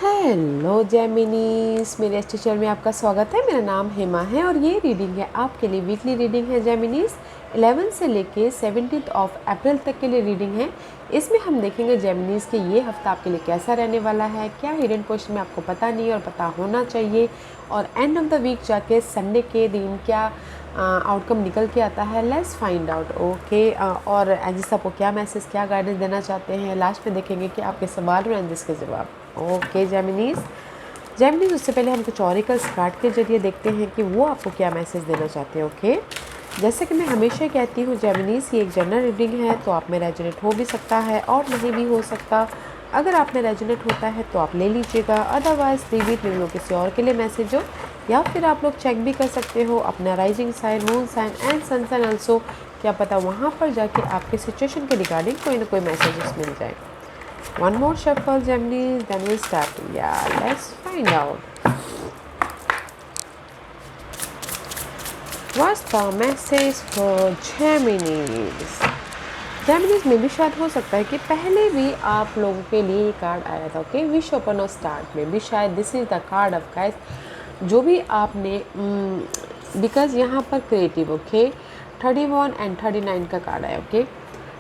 Hello जेमिनीस, मेरे इस channel में आपका स्वागत है। मेरा नाम हेमा है और ये रीडिंग है आपके लिए वीकली रीडिंग है जेमिनीस। 11 से लेके 17 अप्रैल तक के लिए रीडिंग है। इसमें हम देखेंगे जेमिनीस के ये हफ्ता आपके लिए कैसा रहने वाला है, क्या हिडन क्वेश्चन में आपको पता नहीं और पता होना चाहिए, और एंड ऑफ द वीक जाके संडे के दिन क्या आउटकम निकल के आता है। Let's find out. ओके, और एंजल्स आपको क्या मैसेज, क्या गाइडेंस देना चाहते हैं, लास्ट में देखेंगे कि आपके सवाल और एंजल्स के जवाब। ओके जेमिनीज उससे पहले हम कुछ ऑरिकल्स कार्ड के जरिए देखते हैं कि वो आपको क्या मैसेज देना चाहते हैं। ओके, जैसे कि मैं हमेशा कहती हूँ जेमिनीज, ये एक जनरल रीडिंग है, तो आप में रेजोनेट हो भी सकता है और नहीं भी हो सकता। अगर आप में रेजोनेट होता है तो आप ले लीजिएगा, अदरवाइज लीव इट, लो किसी और के लिए मैसेज हो, या फिर आप लोग चेक भी कर सकते हो अपना rising sign, moon sign and sun sign also. क्या पता वहाँ पर जाके आपके सिचुएशन के रिगार्डिंग कोई ना कोई मैसेजेस मिल जाए। One more shuffle, Gemini, then we'll start. Yeah, let's find out. What's the message for Geminis? Geminis में भी शायद हो सकता है कि पहले भी आप लोगों के लिए ये कार्ड आया था। ओके, विश ओपन और स्टार्ट में भी शायद this is the card of guys, जो भी आपने बिकॉज यहाँ पर क्रिएटिव, ओके, 31 एंड 39 का कार्ड आया। ओके,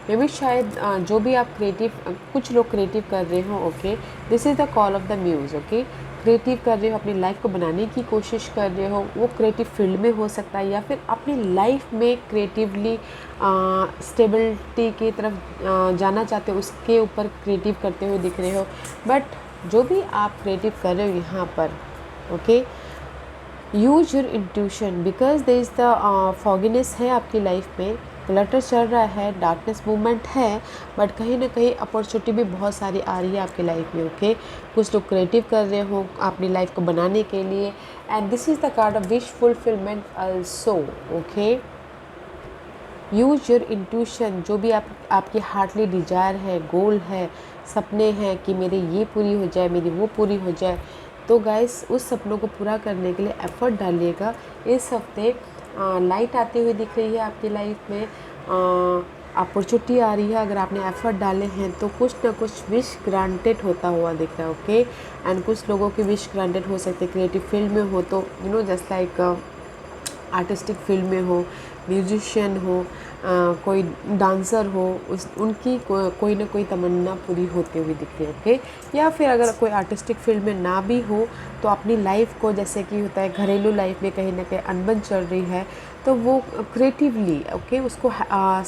मे भी शायद जो भी आप क्रिएटिव, कुछ लोग क्रिएटिव कर रहे हो। Okay, this is the call of the muse. Okay, creative कर रहे हो, अपनी लाइफ को बनाने की कोशिश कर रहे हो, वो क्रिएटिव फील्ड में हो सकता है, या फिर अपनी लाइफ में क्रिएटिवली स्टेबिलिटी की तरफ जाना चाहते हो, उसके ऊपर क्रिएटिव करते हुए दिख रहे हो। बट जो भी आप क्रिएटिव कर रहे हो यहाँ पर, okay, use your intuition because there is the fogginess है आपकी लाइफ में, क्लटर चल रहा है, डार्कनेस मूवमेंट है, बट कहीं ना कहीं अपॉर्चुनिटी भी बहुत सारी आ रही है आपकी लाइफ में। ओके, कुछ लोग क्रिएटिव कर रहे हो अपनी लाइफ को बनाने के लिए, and this is the card of wish fulfilment also. Okay, use your intuition, जो भी आपकी हार्टली डिजायर है, गोल है, सपने हैं कि मेरे ये पूरी हो जाए, मेरी वो पूरी हो जाए, तो गाइस उस सपनों को पूरा करने के लिए एफर्ट डालिएगा। इस हफ्ते लाइट आती हुई दिख रही है आपकी लाइफ में, अपॉर्चुनिटी आ रही है। अगर आपने एफर्ट डाले हैं तो कुछ ना कुछ विश ग्रांटेड होता हुआ दिख रहा है। ओके, एंड कुछ लोगों की विश ग्रांटेड हो सकते, क्रिएटिव फील्ड में हो तो जस्ट लाइक आर्टिस्टिक फील्ड में हो, म्यूजिशियन हो, कोई डांसर हो, उनकी कोई ना कोई तमन्ना पूरी होते हुए दिख रही है। ओके, या फिर अगर कोई आर्टिस्टिक फील्ड में ना भी हो तो अपनी लाइफ को, जैसे कि होता है घरेलू लाइफ में कहीं ना कहीं अनबन चल रही है, तो वो क्रिएटिवली ओके उसको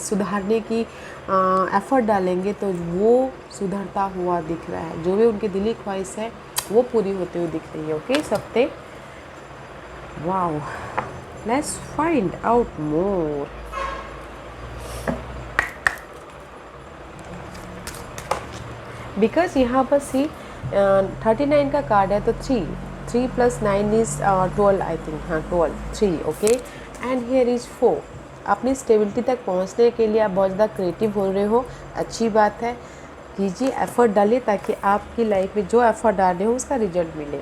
सुधारने की एफर्ट डालेंगे तो वो सुधरता हुआ दिख रहा है। जो भी उनकी दिली ख्वाहिश है वो पूरी होते हुए दिख रही है। ओके, इस हफ्ते wow, let's find out more. Because यहाँ पर सी 39 का कार्ड है, तो 3 + 9 इज 12, आई थिंक, हाँ 12, 3। Okay, and here is 4। अपनी स्टेबिलिटी तक पहुँचने के लिए आप बहुत ज़्यादा क्रिएटिव हो रहे हो, अच्छी बात है, कीजिए, एफर्ट डालिए ताकि आपकी लाइफ में जो एफर्ट डाल रहे हो उसका रिजल्ट मिले।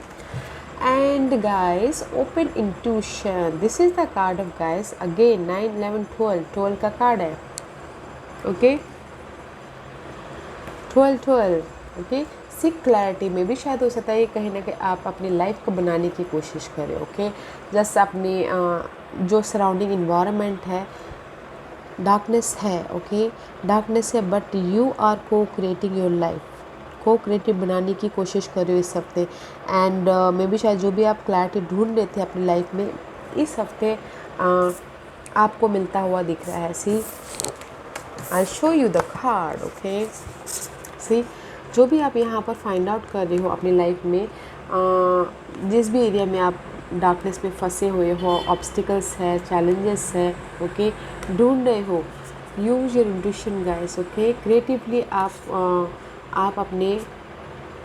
And guys, open intuition, this is the card of guys, again 9 11 12 का कार्ड है। ओके, 12 ओके, सीक क्लैरिटी में भी शायद हो सकता है कहीं ना कहीं आप अपनी लाइफ को बनाने की कोशिश करें। ओके, जस्ट अपनी जो सराउंडिंग इन्वायरमेंट है, डार्कनेस है, ओके, डार्कनेस है, बट यू आर को क्रिएटिंग योर लाइफ, को क्रिएटिव बनाने की कोशिश कर रहे हो इस हफ्ते। एंड मे बी शायद जो भी आप क्लैरिटी ढूंढ रहे थे अपनी लाइफ में, इस हफ्ते आपको मिलता हुआ दिख रहा है। See, I show you the card. Okay, see, जो भी आप यहाँ पर फाइंड आउट कर रहे हो अपनी लाइफ में, जिस भी एरिया में आप डार्कनेस में फंसे हुए हो, ऑब्स्टिकल्स है, चैलेंजेस है, ओके, ढूंढ रहे हो, use your intuition guys. Okay, creatively आप अपने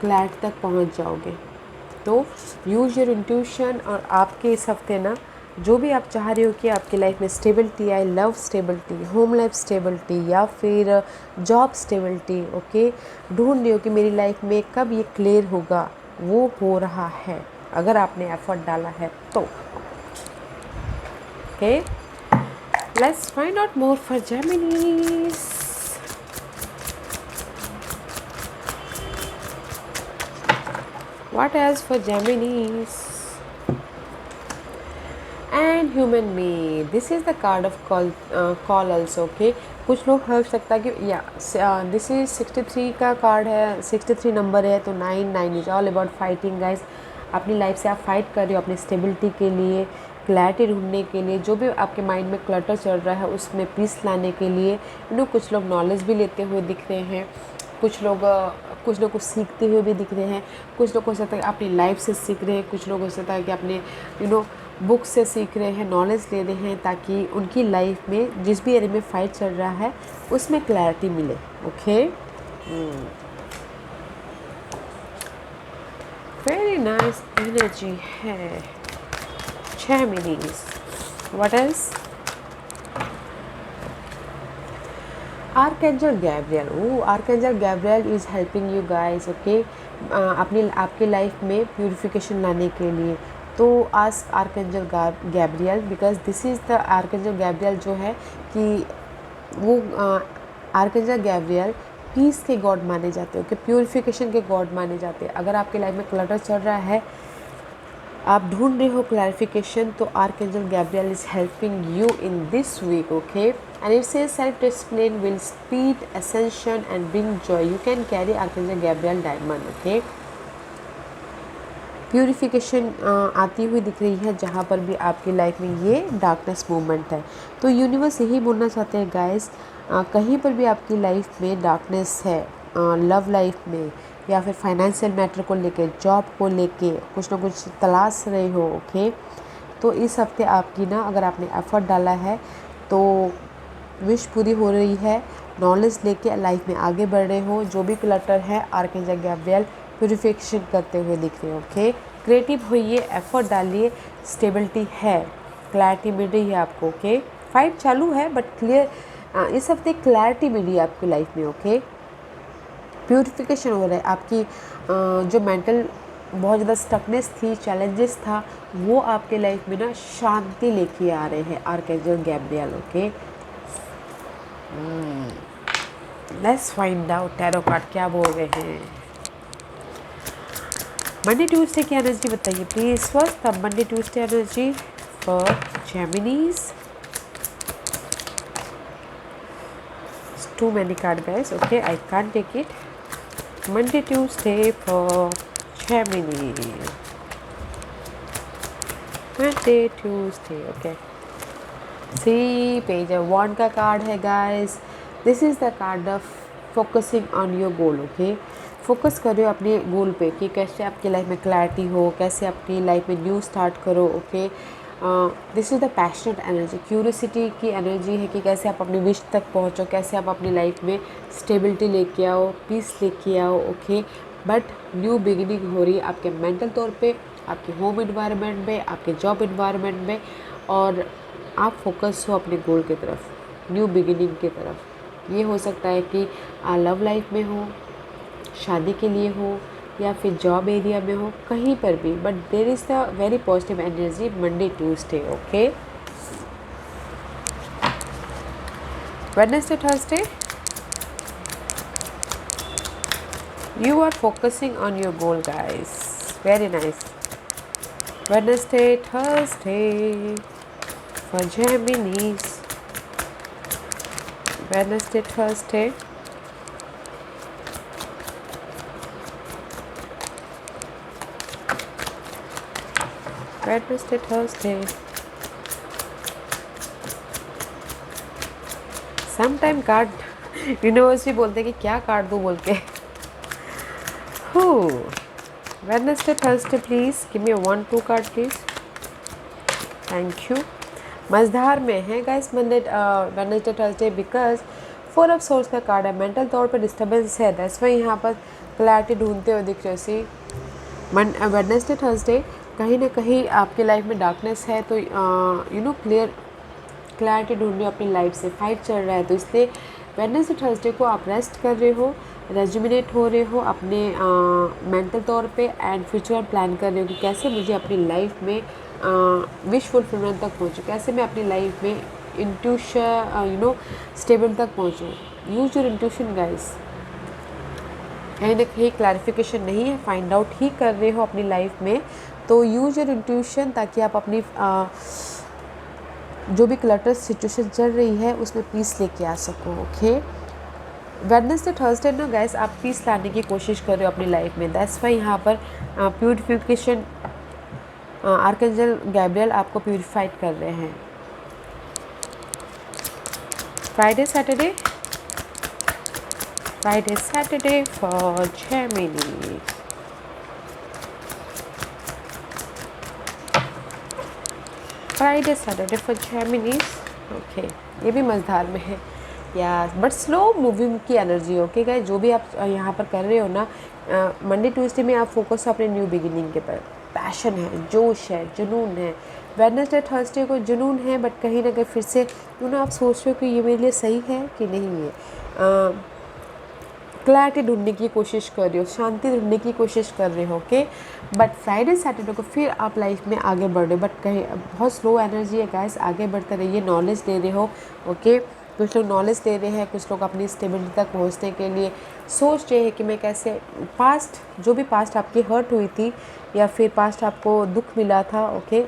क्लैरिटी तक पहुंच जाओगे, तो यूज योर इंट्यूशन। और आपके इस हफ्ते ना, जो भी आप चाह रहे हो कि आपकी लाइफ में स्टेबिलिटी आए, love stability, home life stability, या फिर जॉब स्टेबिलिटी, ओके, ढूंढ रहे हो कि मेरी लाइफ में कब ये क्लियर होगा, वो हो रहा है अगर आपने एफर्ट डाला है तो। Okay, let's find out more for Geminis. What else for Geminis? And human me, this is the card of call also. Okay, कुछ लोग हो सकता है कि या दिस इज 63 का कार्ड है, 63 नंबर है, तो 9 is all about fighting guys. अपनी लाइफ से आप फाइट कर रहे हो अपनी स्टेबिलिटी के लिए, क्लैरिटी ढूंढने के लिए, जो भी आपके माइंड में क्लटर चल रहा है उसमें पीस लाने के लिए। कुछ लोग नॉलेज भी लेते हुए दिख रहे हैं, कुछ लोग कुछ ना कुछ सीखते हुए भी दिख रहे हैं, कुछ लोग हो सकता है अपनी लाइफ से सीख रहे हैं, कुछ लोग हो सकता है कि अपने बुक से सीख रहे हैं, नॉलेज ले रहे हैं, ताकि उनकी लाइफ में जिस भी एरिया में फाइट चल रहा है उसमें क्लैरिटी मिले। ओके, वेरी नाइस एनर्जी है। 6 minis. What else? Archangel Gabriel. Archangel Gabriel is helping you guys. Okay, आपकी लाइफ में प्यूरिफिकेशन लाने के लिए। तो ask archangel Gabriel, because this is the archangel Gabriel जो है कि वो आर्कएंजल गैब्रियल पीस के गॉड माने जाते हैं, ओके, प्यूरिफिकेशन के गॉड माने जाते हैं। अगर आपकी लाइफ में क्लटर चल रहा है, आप ढूंढ रहे हो क्लैरिफिकेशन, तो archangel Gabriel is helping you in this week. Okay, and it says self discipline will speed ascension and bring joy. You can carry archangel Gabriel diamond. Okay, purification आती हुई दिख रही है जहाँ पर भी आपकी लाइफ में ये डार्कनेस मूवमेंट है। तो यूनिवर्स यही बोलना चाहते हैं गाइस, कहीं पर भी आपकी लाइफ में डार्कनेस है, लव लाइफ में या फिर फाइनेंशियल मैटर को लेके, जॉब को लेके कुछ ना कुछ तलाश रहे हो। ओके, तो इस हफ्ते आपकी अगर आपने एफर्ट डाला है तो विश पूरी हो रही है, नॉलेज लेके लाइफ में आगे बढ़ रहे हो। जो भी क्लटर है आर्कएंजल गैब्रियल प्यूरिफिकेशन करते हुए दिख रहे हो। ओके, क्रिएटिव होइए, एफर्ट डालिए, स्टेबिलिटी है, क्लैरिटी मिल रही है आपको। ओके, फाइट चालू है बट क्लियर, इस हफ्ते क्लैरिटी मिली है आपकी लाइफ में। ओके, प्यूरिफिकेशन हो रहा है आपकी, जो मेंटल बहुत ज़्यादा स्टकनेस थी, चैलेंजेस था, वो आपके लाइफ में शांति लेके आ रहे हैं archangel Gabriel. Okay, let's find out tarot card क्या बोल रहे हैं। मंडे ट्यूसडे की एनर्जी बताइए please. First the Monday Tuesday energy for Geminis. Too many card guys. Okay, I can't take it. Monday Tuesday for Gemini. Monday Tuesday. Okay, see page of wand का card है guys. This is the card of focusing on your goal. Okay, focus करो अपने गोल पे कि कैसे आपकी life में clarity हो, कैसे अपनी लाइफ में न्यू स्टार्ट करो। Okay, this is the passionate energy, curiosity की एनर्जी है कि कैसे आप अपनी विश तक पहुंचो, कैसे आप अपनी लाइफ में स्टेबिलिटी लेके आओ, पीस लेके आओ। ओके, बट न्यू बिगिनिंग हो रही है आपके मेंटल तौर पे, आपके होम इन्वायरमेंट में, आपके जॉब इन्वायरमेंट में, और आप फोकस हो अपने गोल की तरफ, न्यू बिगिनिंग की तरफ। ये हो सकता है कि लव लाइफ में हो, शादी के लिए हो, या फिर जॉब एरिया में हो, कहीं पर भी, but there is the very positive energy Monday Tuesday. Okay, Wednesday Thursday you are focusing on your goal guys, very nice. Wednesday Thursday for Geminis. Wednesday Thursday Wednesday Thursday. Sometime card university बोलते हैं कि क्या card दो बोल के। Wednesday Thursday please give me 1-2 card please. Thank you. मझधार में है guys Wednesday Thursday because 4 of source का कार्ड है, मेंटल तौर पर डिस्टर्बेंस है, दैट्स वाई यहाँ पर क्लैरिटी ढूंढते हुए दिख रहे हो। सी Wednesday Thursday कहीं ना कहीं आपके लाइफ में डार्कनेस है, तो क्लैरिटी ढूंढ रहे हो अपनी लाइफ से, फाइट चल रहा है, तो इसलिए Wednesday Thursday को आप रेस्ट कर रहे हो, रेजुमिनेट हो रहे हो अपने मेंटल तौर पे, एंड फ्यूचर प्लान कर रहे हो कि कैसे मुझे अपनी लाइफ में विश फुलफिलमेंट तक पहुँचूँ, कैसे मैं अपनी लाइफ में इंट्यूशन स्टेबल तक पहुँचूँ। Use your intuition guys. कहीं ना कहीं क्लैरिफिकेशन नहीं है, फाइंड आउट ही कर रहे हो अपनी लाइफ में, तो यूज़ योर इंट्यूशन ताकि आप अपनी जो भी क्लटर सिचुएशन चल रही है उसमें पीस लेके आ सको। ओके, वेडनेसडे थर्सडे ना गाइस आप पीस लाने की कोशिश कर रहे हो अपनी लाइफ में, दैट्स वाई यहाँ पर प्यूरिफिकेशन आर्कएंजल गैब्रियल आपको प्यूरिफाइड कर रहे हैं। Friday Saturday for Gemini. Friday Saturday for Geminis. Okay, ये भी मज़ेदार में है या बट स्लो मूविंग की एनर्जी। ओके गाइस, जो भी आप यहाँ पर कर रहे हो ना, मंडे ट्यूसडे में आप फोकस हो अपने न्यू बिगिनिंग के पर, पैशन है, जोश है, जुनून है। वेडनेसडे थर्सडे को जुनून है बट कहीं ना कहीं फिर से आप सोच रहे हो कि ये मेरे लिए सही है कि नहीं है। क्लैरिटी ढूंढने की कोशिश कर रहे हो, शांति ढूंढने की कोशिश कर रहे हो। ओके, बट फ्राइडे सैटरडे को फिर आप लाइफ में आगे बढ़ रहे हो, बट कहीं बहुत स्लो एनर्जी है गाइस, आगे बढ़ते रहिए, नॉलेज ले रहे हो। ओके, कुछ लोग नॉलेज ले रहे हैं, कुछ लोग अपनी स्टेबिलिटी तक पहुंचने के लिए सोच रहे हैं कि मैं कैसे पास्ट, जो भी पास्ट आपकी हर्ट हुई थी या फिर पास्ट आपको दुख मिला था, ओके,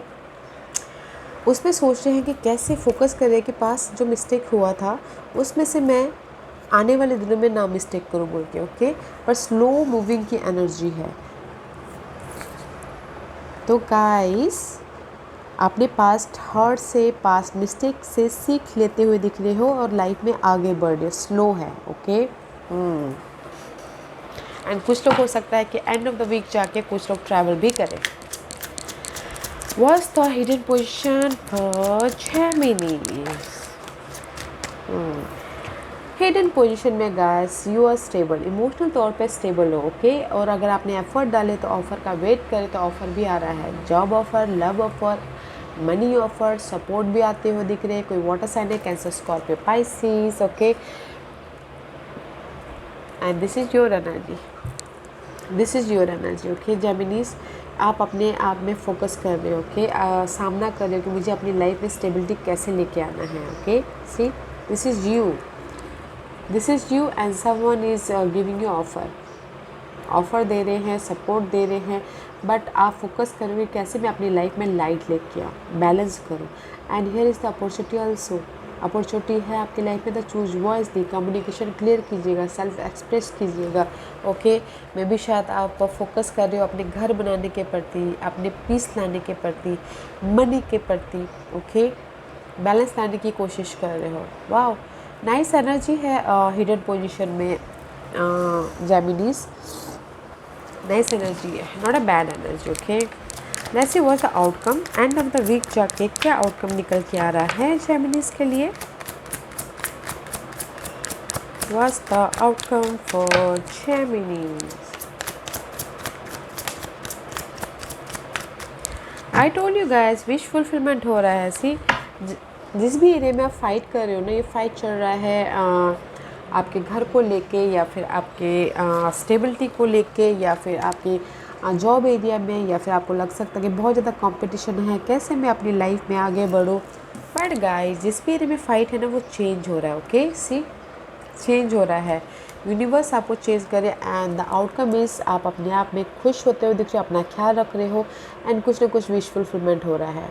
उसमें सोच रहे हैं कि कैसे फोकस करें कि पास्ट जो मिस्टेक हुआ था उसमें से मैं आने वाले दिनों में ना मिस्टेक करूँ बोल के। ओके, पर स्लो मूविंग की एनर्जी है। तो गाइस, अपने पास्ट हर्ट से, पास्ट मिस्टेक से सीख लेते हुए दिख रहे हो और लाइफ में आगे बढ़ रहे हो, स्लो है। ओके, एंड कुछ लोग हो सकता है कि एंड ऑफ द वीक जाके कुछ लोग ट्रैवल भी करें। What's the hidden position for Gemini? Hidden position में guys you are stable, emotional तौर पे स्टेबल हो। ओके, और अगर आपने एफर्ट डाले तो ऑफ़र का वेट करें तो ऑफ़र भी आ रहा है, job offer, love offer, money offer, support भी आते हुए दिख रहे हैं। कोई वाटर साइन है, cancer, Scorpio, Pisces. Okay, and this is your energy, this is your energy. Okay Geminis, आप अपने आप में फोकस कर रहे हो। ओके, सामना कर रहे हो कि मुझे अपनी लाइफ में स्टेबिलिटी कैसे लेके आना है। Okay, see, this is you, this is you and someone is giving you offer दे रहे हैं, सपोर्ट दे रहे हैं, बट आप फोकस करोगे कैसे मैं अपनी लाइफ में लाइट लेके आऊँ, बैलेंस करूँ। And here is the opportunity also, opportunity है आपकी लाइफ में, तो चूज वॉइसली, कम्युनिकेशन क्लियर कीजिएगा, सेल्फ एक्सप्रेस कीजिएगा। ओके, मे बी शायद आप फोकस कर रहे हो अपने घर बनाने के प्रति, अपने पीस लाने के प्रति, मनी के प्रति। ओके, बैलेंस लाने की कोशिश कर रहे हो। वाओ, नाइस एनर्जी है हिडन पोजीशन में जेमिनीज, नाइस एनर्जी है, not a bad energy. Okay, let's see what's the outcome. End of the week जाके क्या आउटकम निकल के आ रहा है जेमिनीज के लिए। What's the outcome for Geminis. I told you guys, wish fulfilment हो रहा है। सी, जिस भी एरिया में आप फाइट कर रहे हो ना, ये फाइट चल रहा है आपके घर को लेके या फिर आपके स्टेबिलिटी को लेके या फिर आपके जॉब एरिया में, या फिर आपको लग सकता है कि बहुत ज़्यादा कंपटीशन है, कैसे मैं अपनी लाइफ में आगे बढ़ूँ। बट गाइस, जिस भी एरिया में फ़ाइट है ना वो चेंज हो रहा है। ओके, सी, चेंज हो रहा है, यूनिवर्स आपको चेंज करे एंड द आउटकम इज़ आप अपने आप में खुश होते हुए दिख रहे हो, अपना ख्याल रख रहे हो एंड कुछ ना कुछ विश फुलफिलमेंट हो रहा है।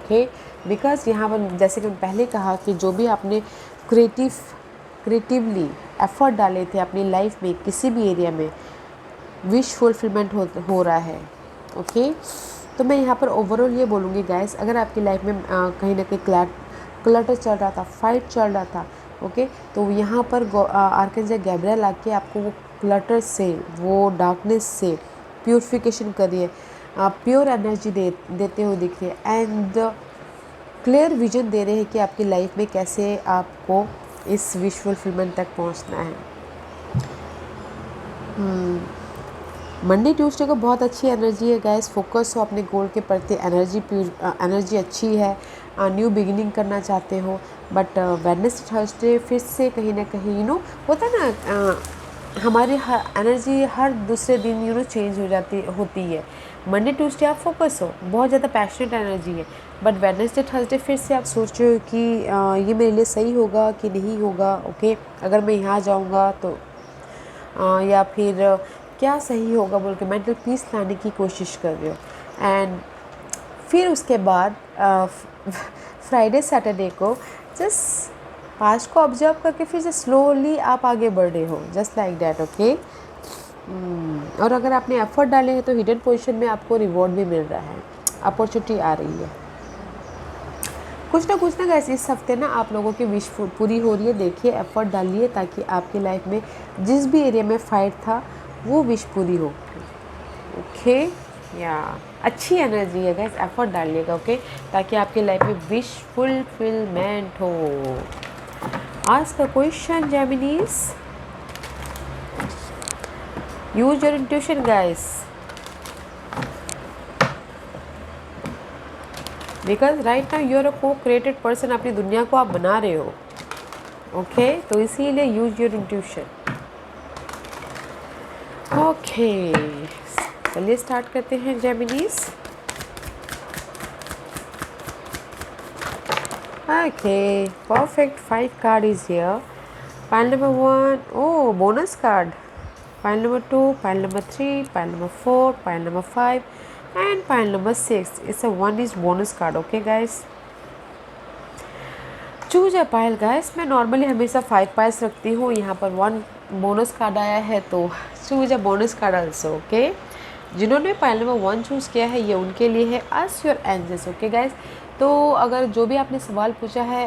ओके, बिकॉज यहाँ पर जैसे कि मैंने पहले कहा कि जो भी आपने क्रिएटिवली एफर्ट डाले थे अपनी लाइफ में किसी भी एरिया में, विश फुलफिलमेंट हो रहा है। ओके, तो मैं यहाँ पर ओवरऑल ये बोलूँगी गाइस, अगर आपकी लाइफ में कहीं ना कहीं क्लटर चल रहा था, फाइट चल रहा था, ओके, तो यहाँ पर आर्कएंजल गैब्रियल आके आपको वो क्लटर से, वो डार्कनेस से प्योरिफिकेशन करिए, प्योर एनर्जी देते हुए दिखिए एंड क्लियर विजन दे रहे हैं कि आपकी लाइफ में कैसे आपको इस विश फुलफिलमेंट तक पहुंचना है। मंडे ट्यूसडे को बहुत अच्छी एनर्जी है गाइस, फोकस हो अपने गोल के प्रति, एनर्जी अच्छी है, न्यू बिगिनिंग करना चाहते हो। बट वेडनेसडे थर्सडे फिर से कहीं ना कहीं होता है ना, हमारी एनर्जी हर दूसरे दिन चेंज होती है। मंडे ट्यूसडे आप फोकस हो, बहुत ज़्यादा पैशनेट एनर्जी है, बट वेडनेसडे थर्सडे फिर से आप सोच रहे हो कि ये मेरे लिए सही होगा कि नहीं होगा। ओके, अगर मैं यहाँ जाऊँगा तो या फिर क्या सही होगा बोल के मेंटल पीस लाने की कोशिश कर रहे हो। एंड फिर उसके बाद फ्राइडे सैटरडे को जस्ट पास्ट को ऑब्जर्व करके फिर से स्लोली आप आगे बढ़ रहे हो, जस्ट लाइक डैट। ओके। और अगर आपने एफर्ट डाले हैं तो हिडन पोजीशन में आपको रिवॉर्ड भी मिल रहा है, अपॉर्चुनिटी आ रही है। कुछ ना गाइस इस हफ्ते ना आप लोगों की विश पूरी हो रही है। देखिए, एफर्ट डालिए ताकि आपकी लाइफ में जिस भी एरिया में फाइट था वो विश पूरी हो। ओके, या अच्छी एनर्जी है गाइस, एफर्ट डालिएगा। ओके, ताकि आपकी लाइफ में विश फुलफिलमेंट हो। आज का question Geminis, use your intuition guys, because right now you are a co created person. अपनी दुनिया को आप बना रहे हो। ओके, तो इसीलिए यूज योर इंट्यूशन। ओके, चलिए स्टार्ट करते हैं Geminis. Okay, perfect 5 card is here. Pile number 1, oh bonus card. Pile number 2, pile number 3, pile number 4, pile number 5 and pile number 6 is a 1 is bonus card. Okay guys, choose a pile guys। मैं normally हमेशा 5 piles रखती हूँ, यहाँ पर 1 bonus card आया है तो choose a bonus card also. Okay, जिन्होंने पाइल नंबर 1 चूज़ किया है ये उनके लिए है ask your angels. Okay guys, तो अगर जो भी आपने सवाल पूछा है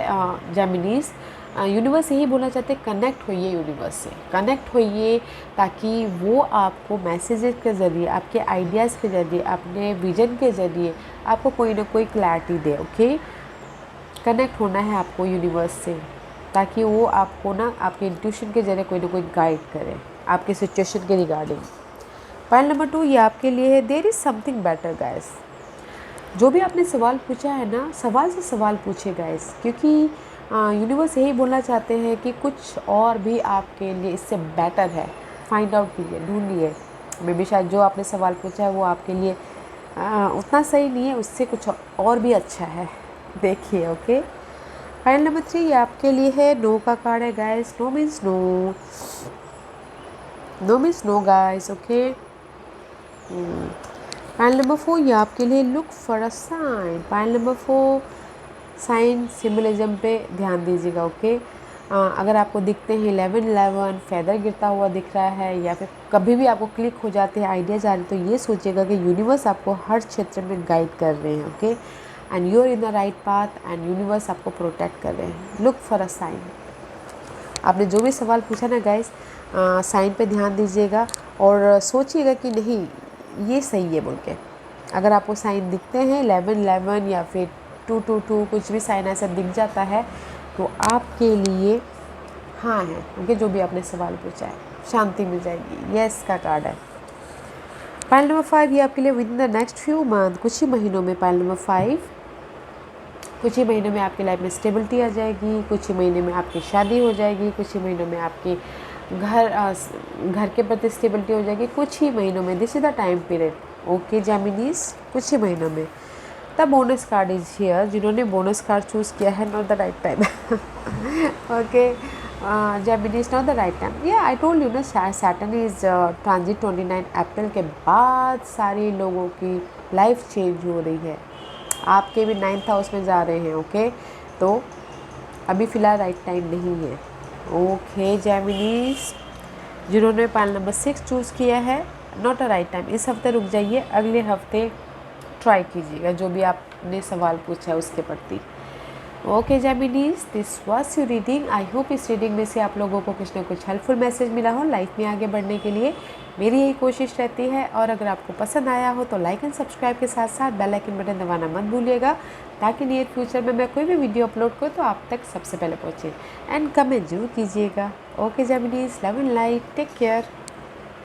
जेमिनीज, यूनिवर्स यही बोलना चाहते हैं, कनेक्ट होइए यूनिवर्स से, कनेक्ट होइए ताकि वो आपको मैसेजेस के ज़रिए, आपके आइडियाज़ के ज़रिए, अपने विजन के ज़रिए आपको कोई ना कोई क्लैरिटी दे। ओके, कनेक्ट होना है आपको यूनिवर्स से ताकि वो आपको ना आपके इंट्यूशन के ज़रिए कोई ना कोई गाइड करे आपके सिचुएशन के रिगार्डिंग। पाइल नंबर 2 ये आपके लिए है, there is something better guys. जो भी आपने सवाल पूछा है ना, सवाल से सवाल पूछे गाइस, क्योंकि यूनिवर्स यही बोलना चाहते हैं कि कुछ और भी आपके लिए इससे बेटर है। फाइंड आउट कीजिए, ढूंढिए। मे बी शायद जो आपने सवाल पूछा है वो आपके लिए उतना सही नहीं है, उससे कुछ और भी अच्छा है, देखिए। ओके, फाइल नंबर 3 ये आपके लिए है, नो का कार्ड है guys. No means no, no means no guys. Okay, pile number 4 ये आपके लिए, look for a sign. Pile number 4 sign symbolism पे ध्यान दीजिएगा। ओके, अगर आपको दिखते हैं 11 फेदर गिरता हुआ दिख रहा है या फिर कभी भी आपको क्लिक हो जाते हैं, आइडियाज़ आ रहे हैं, तो ये सोचिएगा कि यूनिवर्स आपको हर क्षेत्र में गाइड कर रहे हैं। Okay, and you are in the right path and universe आपको प्रोटेक्ट कर रहे हैं। Look for a sign. आपने जो भी सवाल पूछा ना गाइस, साइन पे ध्यान दीजिएगा और सोचिएगा कि नहीं ये सही है बोल के। अगर आपको साइन दिखते हैं 11 या फिर 2 कुछ भी साइन ऐसा दिख जाता है तो आपके लिए हाँ है, क्योंकि जो भी आपने सवाल पूछा है शांति मिल जाएगी। यस का कार्ड है। पाइल नंबर 5 ये आपके लिए with in the next few month, कुछ ही महीनों में। पाइल नंबर 5 कुछ ही महीनों में आपकी लाइफ में स्टेबिलिटी आ जाएगी, कुछ ही महीने में आपकी शादी हो जाएगी, कुछ ही महीनों में आपके घर के प्रति स्टेबिलिटी हो जाएगी, कुछ ही महीनों में। This is the time period. Okay Geminis, कुछ ही महीनों में। The bonus card is here. जिन्होंने बोनस कार्ड चूज़ किया है, not the right time. Okay Geminis, not the right time. या आई टोल्ड यू ना, सैटर्न इज ट्रांजिट 29 अप्रैल के बाद सारे लोगों की लाइफ चेंज हो रही है। आपके भी 9th हाउस में जा रहे हैं। ओके, तो अभी फ़िलहाल राइट टाइम नहीं है। ओके जेमिनीज, जिन्होंने पाइल नंबर 6 चूज़ किया है, नॉट अ राइट टाइम। इस हफ्ते रुक जाइए, अगले हफ्ते ट्राई कीजिएगा जो भी आपने सवाल पूछा है उसके प्रति। Okay Geminis, this was your reading. I hope इस रीडिंग में से आप लोगों को कुछ ना कुछ हेल्पफुल मैसेज मिला हो लाइफ में आगे बढ़ने के लिए। मेरी यही कोशिश रहती है। और अगर आपको पसंद आया हो तो लाइक एंड सब्सक्राइब के साथ साथ बेल आइकन बटन दबाना मत भूलिएगा, ताकि नियर फ्यूचर में मैं कोई भी वीडियो अपलोड करूँ तो आप तक सबसे पहले पहुँचे। एंड कमेंट जरूर कीजिएगा। Okay Geminis, love and light, take care.